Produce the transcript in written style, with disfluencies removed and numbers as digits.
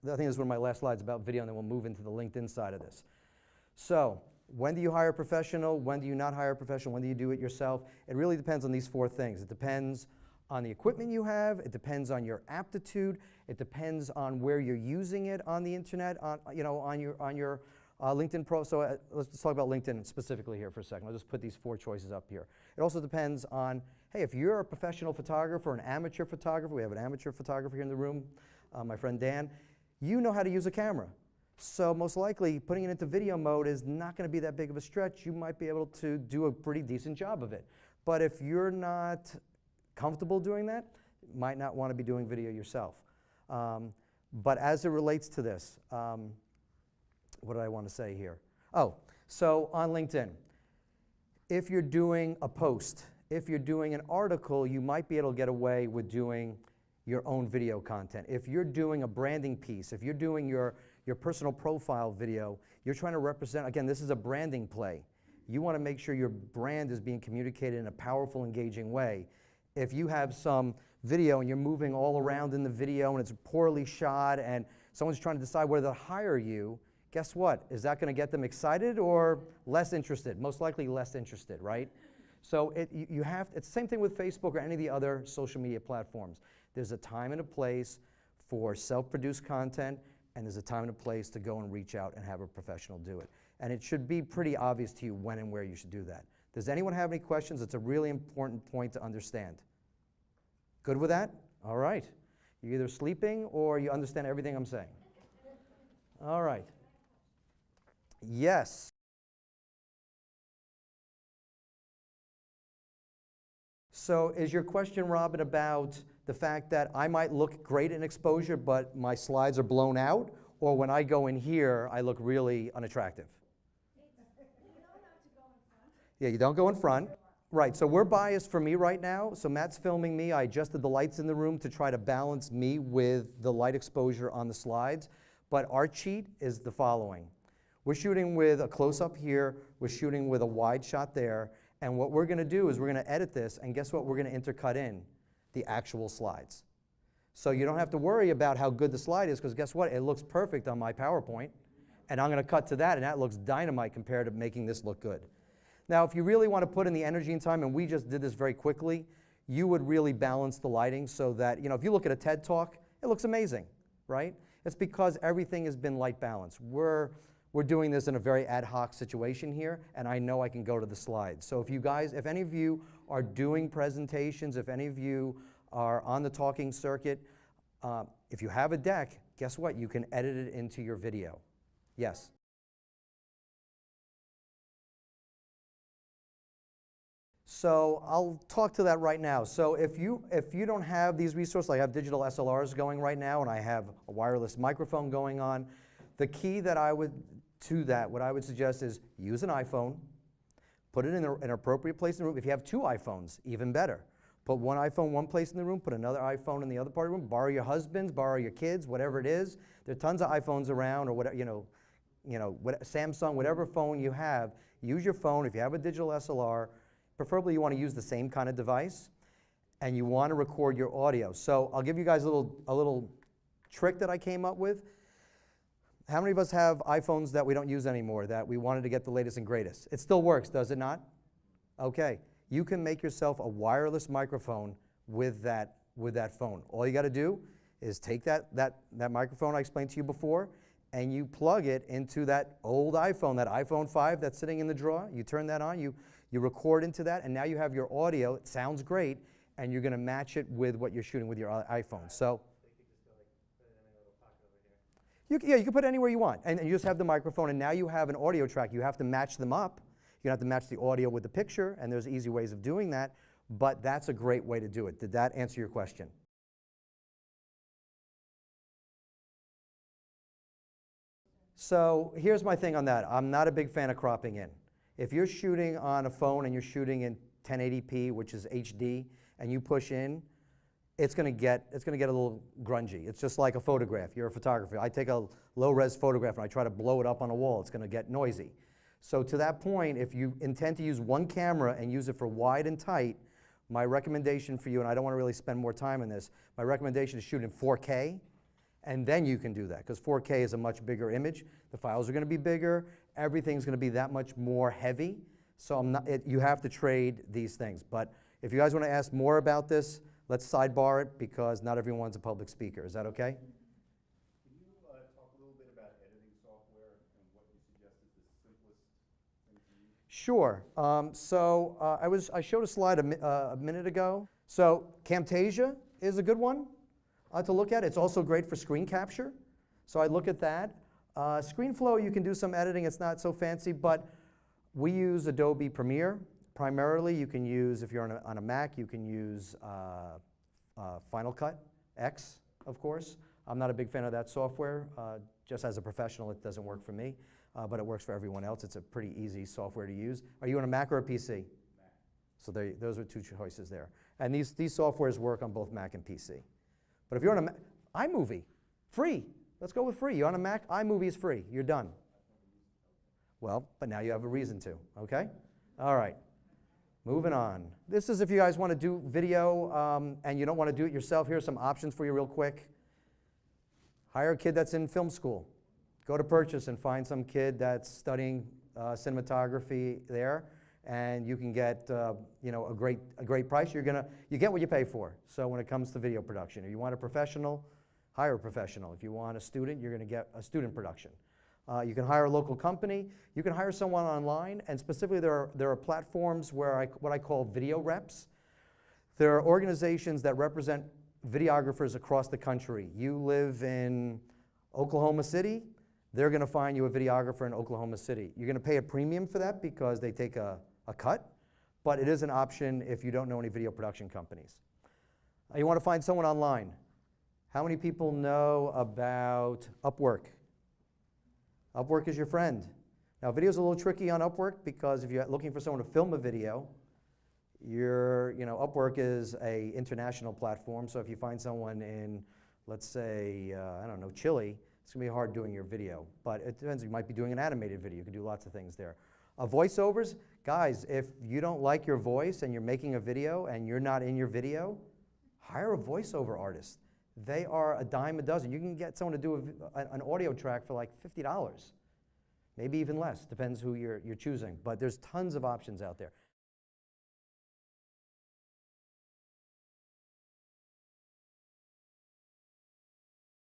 I think this is one of my last slides about video, and then we'll move into the LinkedIn side of this. So when do you hire a professional? When do you not hire a professional? When do you do it yourself? It really depends on these four things. It depends on the equipment you have. It depends on your aptitude. It depends on where you're using it on the internet, on your LinkedIn Pro. So let's talk about LinkedIn specifically here for a second. I'll just put these four choices up here. It also depends on, hey, if you're a professional photographer or an amateur photographer, we have an amateur photographer here in the room, my friend Dan, you know how to use a camera. So most likely putting it into video mode is not going to be that big of a stretch. You might be able to do a pretty decent job of it. But if you're not comfortable doing that, you might not want to be doing video yourself. But as it relates to this, what did I want to say here? Oh, so on LinkedIn, if you're doing a post, if you're doing an article, you might be able to get away with doing your own video content. If you're doing a branding piece, if you're doing your personal profile video, you're trying to represent, again, this is a branding play. You want to make sure your brand is being communicated in a powerful, engaging way. If you have some video and you're moving all around in the video and it's poorly shot and someone's trying to decide whether to hire you, guess what? Is that going to get them excited or less interested? Most likely less interested, right? So it's the same thing with Facebook or any of the other social media platforms. There's a time and a place for self-produced content, and there's a time and a place to go and reach out and have a professional do it. And it should be pretty obvious to you when and where you should do that. Does anyone have any questions? It's a really important point to understand. Good with that? All right. You're either sleeping or you understand everything I'm saying. All right. Yes. So is your question, Robin, about the fact that I might look great in exposure, but my slides are blown out? Or when I go in here, I look really unattractive? You don't have to go in front. Yeah, you don't go in front. Right, so we're biased for me right now. So Matt's filming me. I adjusted the lights in the room to try to balance me with the light exposure on the slides. But our cheat is the following. We're shooting with a close-up here. We're shooting with a wide shot there. And what we're going to do is we're going to edit this, and guess what? We're going to intercut in the actual slides. So you don't have to worry about how good the slide is, because guess what? It looks perfect on my PowerPoint, and I'm going to cut to that, and that looks dynamite compared to making this look good. Now, if you really want to put in the energy and time, and we just did this very quickly, you would really balance the lighting so that, if you look at a TED Talk, it looks amazing, right? It's because everything has been light balanced. We're doing this in a very ad hoc situation here, and I know I can go to the slides. So if any of you are doing presentations, if any of you are on the talking circuit, if you have a deck, guess what? You can edit it into your video. Yes? So I'll talk to that right now. So if you don't have these resources, like I have digital SLRs going right now, and I have a wireless microphone going on, the key that what I would suggest is use an iPhone, put it in an appropriate place in the room. If you have two iPhones, even better. Put one iPhone one place in the room, put another iPhone in the other part of the room, borrow your husband's, borrow your kids, whatever it is. There are tons of iPhones around, or whatever, Samsung, whatever phone you have, use your phone. If you have a digital SLR, preferably you want to use the same kind of device, and you want to record your audio. So I'll give you guys a little trick that I came up with. How many of us have iPhones that we don't use anymore, that we wanted to get the latest and greatest? It still works, does it not? Okay. You can make yourself a wireless microphone with that phone. All you got to do is take that microphone I explained to you before, and you plug it into that old iPhone, that iPhone 5 that's sitting in the drawer. You turn that on, you record into that, and now you have your audio. It sounds great, and you're going to match it with what you're shooting with your iPhone. So you can put it anywhere you want, and you just have the microphone, and now you have an audio track. You have to match them up. You have to match the audio with the picture, and there's easy ways of doing that, but that's a great way to do it. Did that answer your question? So here's my thing on that. I'm not a big fan of cropping in. If you're shooting on a phone and you're shooting in 1080p, which is HD, and you push in, it's going to get a little grungy. It's just like a photograph. You're a photographer. I take a low-res photograph and I try to blow it up on a wall. It's going to get noisy. So to that point, if you intend to use one camera and use it for wide and tight, my recommendation for you, and I don't want to really spend more time on this, my recommendation is shoot in 4K And then you can do that, because 4K is a much bigger image. The files are going to be bigger. Everything's going to be that much more heavy. So you have to trade these things. But if you guys want to ask more about this, let's sidebar it, because not everyone's a public speaker. Is that okay? Can you talk a little bit about editing software and what you suggest is the simplest thing to use? Sure. I showed a slide a minute ago. So Camtasia is a good one to look at. It's also great for screen capture. So I look at that. ScreenFlow, you can do some editing. It's not so fancy, but we use Adobe Premiere. Primarily, you can use, if you're on a Mac, you can use Final Cut X, of course. I'm not a big fan of that software. Just as a professional, it doesn't work for me, but it works for everyone else. It's a pretty easy software to use. Are you on a Mac or a PC? Mac. So those are two choices there. And these softwares work on both Mac and PC. But if you're on a Mac, iMovie, free. Let's go with free. You're on a Mac, iMovie is free. You're done. Well, but now you have a reason to, okay? All right. Moving on. This is if you guys want to do video and you don't want to do it yourself. Here's some options for you real quick. Hire a kid that's in film school. Go to Purchase and find some kid that's studying cinematography there, and you can get a great price. You get what you pay for. So when it comes to video production, if you want a professional, hire a professional. If you want a student, you're going to get a student production. You can hire a local company. You can hire someone online, and specifically there are platforms where what I call video reps. There are organizations that represent videographers across the country. You live in Oklahoma City, they're going to find you a videographer in Oklahoma City. You're going to pay a premium for that because they take a cut, but it is an option if you don't know any video production companies. You want to find someone online. How many people know about Upwork? Upwork is your friend. Now, video's a little tricky on Upwork because if you're looking for someone to film a video, Upwork is an international platform. So if you find someone in, let's say, I don't know, Chile, it's gonna be hard doing your video. But it depends. You might be doing an animated video. You can do lots of things there. Voiceovers, guys, if you don't like your voice and you're making a video and you're not in your video, hire a voiceover artist. They are a dime a dozen. You can get someone to do an audio track for like $50, maybe even less, depends who you're choosing. But there's tons of options out there.